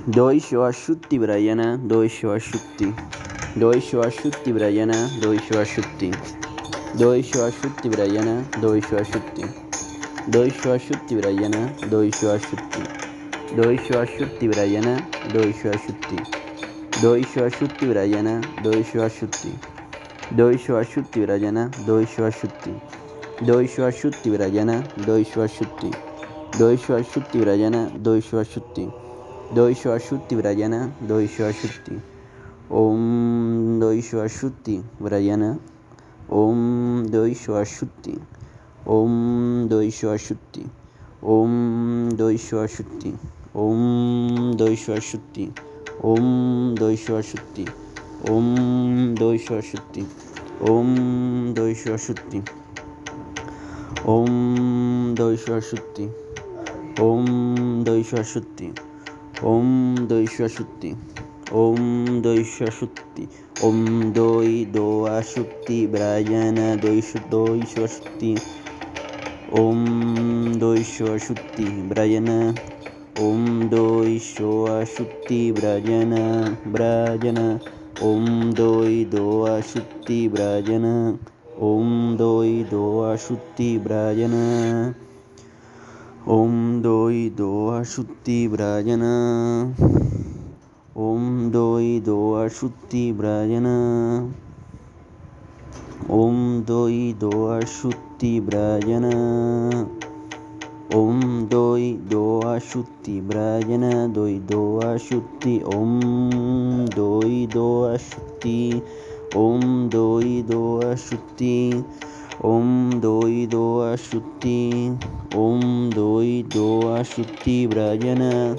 Doi Shoashutti Brayana, Doi Shoashutti. Doi Shoashutti Brayana, Doi Shoashutti. Doi Shoashutti Brayana, Doi Shoashutti. Doi Shoashutti Brayana, Doi Shoashutti. Doi Shoashutti Brayana, Doi Shoashutti. Doi Shoashutti Brayana, Doi Shoashutti. Doi Shoashutti Brayana, Doi Shoashutti. Doi Shoashutti Brayana, Doi Shoashutti. Doi Shoashutti Brayana, Doi Shoashutti. Doi Shoashutti Brayana, Doi Shoashutti. Om Doi Shoashutti Brayana. Om Doi Shoashutti. Om Doi Shoashutti. Om Doi Shoashutti. Om Doi Shoashutti. Om Doi Shoashutti. Om Doi Shoashutti. Om Doi Shoashutti. Om Doi Shoashutti. Om Doi Shoashutti. Om Doi Shoashutti. Om Doi Shoashutti. Om Doi Doashutti Brayana Doi Shoashutti. Om Doi Shoashutti Brayana. Om Doi Shoashutti Brayana. Om Doi Doashutti Brayana. Om Doi Doashutti Brayana. Om Doi Doashutti Brayana. Om Doi Doashutti Brayana. Om Doi Doashutti Brayana. Om Doi Doashutti Brayana. Doi Doashutti. Om Doi Doashutti. Om Doi Doashutti. Om Doi Doashutti. Om Doi Doashutti Brayana.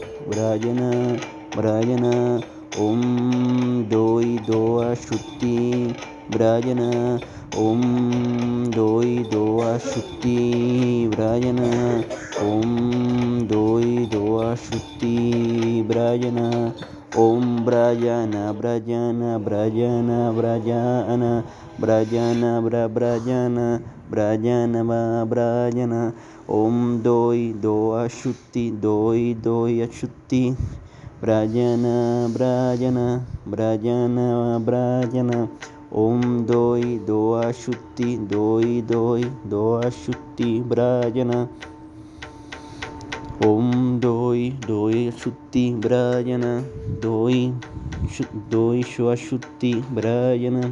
Om Doi Doashutti Brayana. Om Doi Doashutti Brayana. Om Doi Doashutti Brayana. Om Brayana Brayana Brayana Brayana Brayana Brayana Brayana Brayana. Om Doi Doashutti Doi Ashutti Brayana Brayana. Om Doi Doashutti Doashutti Brayana. Om Doi Ashutti Brayana. Doi Shoashutti Brayana.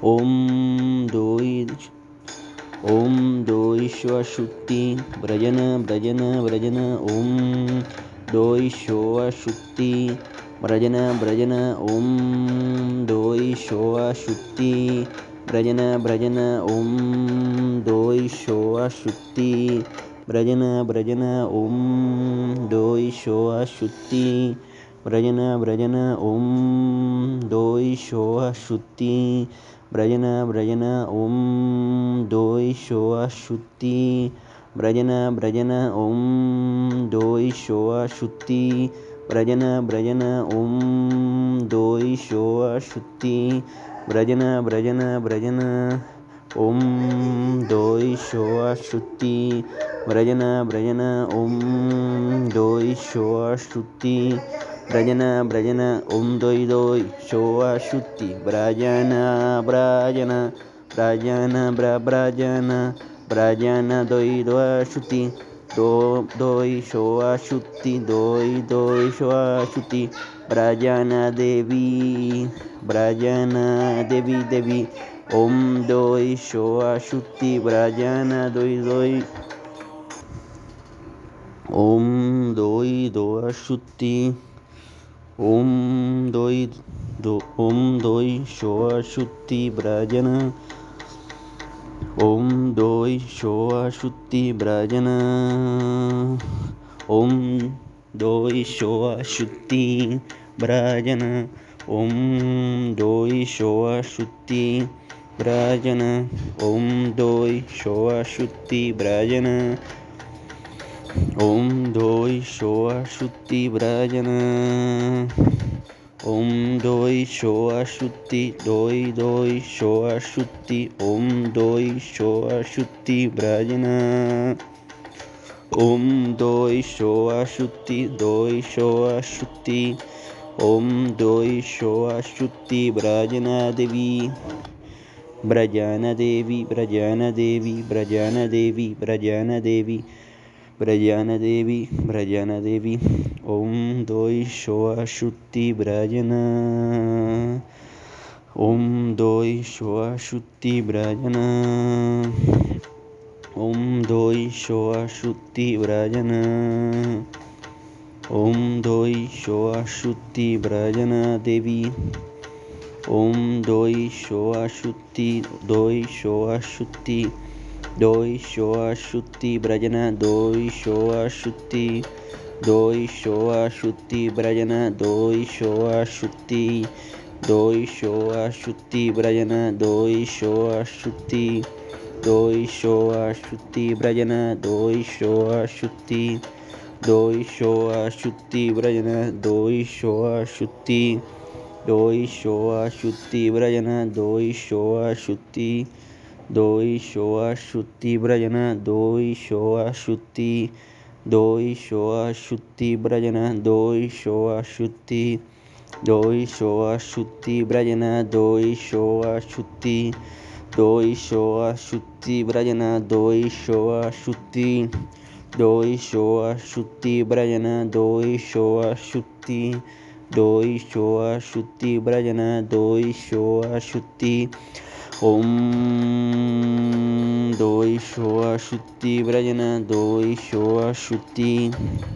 Om Doi Shoashutti Brayana. Om Doi Shoashutti Brayana. Om Doi Shoashutti Brayana. Om Doi Shoashutti Brayana. Om Doi Shoashutti Brayana. Om Doi Shoashutti Brayana. Om Doi Shoashutti Brayana. Om Doi Shoashutti Brayana. Om Doi Shoashutti Brayana. Om Doi Shoashutti Brayana. Om Doi Shoashutti Brayana. Om Doi Shoashutti Brayana. Doi Doashutti. Doi Shoashutti. Doi Shoashutti Brayana Devi. Om Doi Shoashutti Brayana Doi. Om Doi Doashutti. Om Doi Shoashutti Brayana. Om Doi Shoashutti Brayana. Om Doi Shoashutti Brayana. Om Doi Shoashutti Brayana. Om Doi Shoashutti Brayana. Om Doi Shoashutti Brayana. Om Doi Shoashutti Doi Shoashutti. Om Doi Shoashutti Brayana. Om Doi Shoa Shutti Doi Shoa Shutti. Om Doi Shoa Shutti Brajana Devi. Brajana Devi, Brajana Devi, Brajana Devi, Brajana Devi, Brajana Devi, Brajana Devi. Om Doi Shoa Shutti Brajana. Om Doi Shoa Shutti Brajana. Om Doi Shoa Shutti Brajana. Om Doi Shoa Shutti Brajana Devi. Om Doi Shoa Shutti, Doi Shoa Shutti, Doi Shoa Shutti Brajana, Doi Shoa Shutti, Doi Shoa Shutti Brajana, Doi Shoa Shutti, Doi Shoa Shutti Brajana, Doi Shoa Shutti, Doi Shoa Shutti Brajana, Doi Shoa Shutti, Doi Shoa Shutti Brajana, Doi Shoa Shutti. Doi Shoa Shutti Brajana, Doi Shoa Shutti, Doi Shoa Shutti Brajana, Doi Shoa Shutti, Doi Shoa Shutti Brajana, Doi Shoa Shutti, Doi Shoa Shutti Brajana, Doi Shoa Shutti, Doi Shoa Shutti Brajana, Doi Shoa Shutti, Doi Shoa Shutti Brajana, Doi Shoa Shutti, Doi Shoa Shutti Brajana, Doi Shoa Shutti. Om Doi Shoa Shutti Brajana, Doi Shoa Shutti,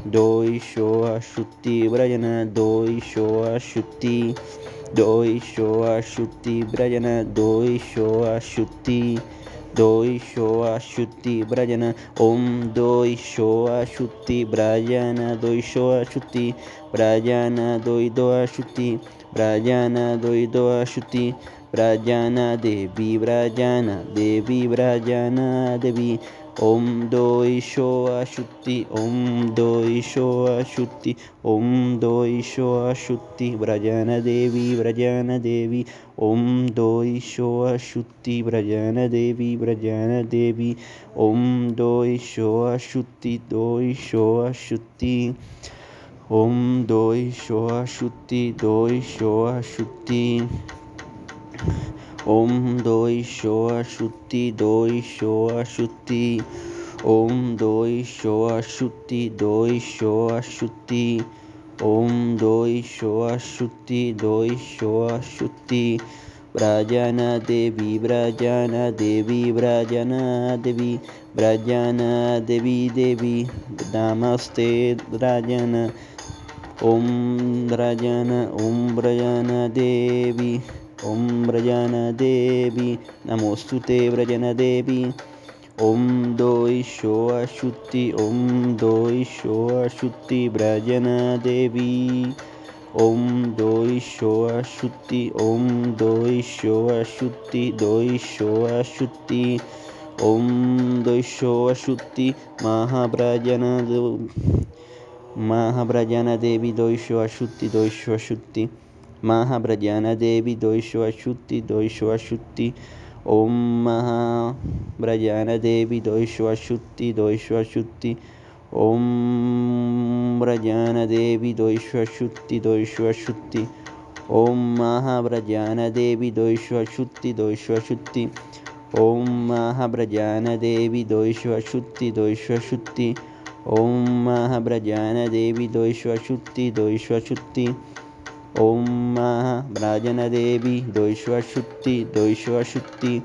Doi Shoa Shutti Brajana, Doi Shoa Shutti, Doi Shoa Shutti Brajana, Doi Shoa Shutti, Doi Shoa Shutti Brajana. Om Doi Shoa Shutti Brajana, Doi Shoa Shutti Brajana, Doi Doa Shutti Brajana, Doi Doa Shutti Brajana Devi, Brajana Devi, Brajana Devi. Om Doi Shoa Shutti, Om Doi Shoa Shutti, Om Doi Shoa Shutti Brajana Devi, Brajana Devi. Om Doi Shoa Shutti Brajana Devi, Brajana Devi. Om Doi Shoa Shutti, Doi Shoa Shutti. Om Doi Shoa Shutti, Doi Shoa Shutti. Om Doi Shoa Shutti, Doi Shoa Shutti. Om Doi Shoa Shutti, Doi Shoa Shutti. Om Doi Shoa Shutti, Doi Shoa Shutti. Brajana Devi, Brajana Devi, Brajana Devi, Brajana Devi Devi. Namaste Brajana. Om Brajana, Om Brajana Devi. Om Brajana Devi, Namostute Brajana Devi. Om Doi Shoa Shutti, Om Doi Shoa Shutti Brajana Devi. Om Doi Shoa Shutti, Om Doi Shoa Shutti, Doi Shoa Shutti. Om Doi Shoa Shutti Mahabrajana Devi, Doi Shoa Shutti, Doi Shoa Shutti. Mahabrajana Devi, Doi Shoa Shutti, Doi Shoa Shutti. Om Mahabrajana Devi, Doi Shoa Shutti, Doi Shoa Shutti. Om Brajana Devi, Doi Shoa Shutti, Doi Shoa Shutti. Om Mahabrajana Devi, Doi Shoa Shutti, Doi Shoa Shutti. Om Mahabrajana Devi, Doi Shoa Shutti, Doi Shoa Shutti. Om Mahabrajana Devi, Doi Shoa Shutti, Doi Shoa Shutti. Om Mahabrajana Devi, Doi Shoa Shutti, Doi Shoa Shutti.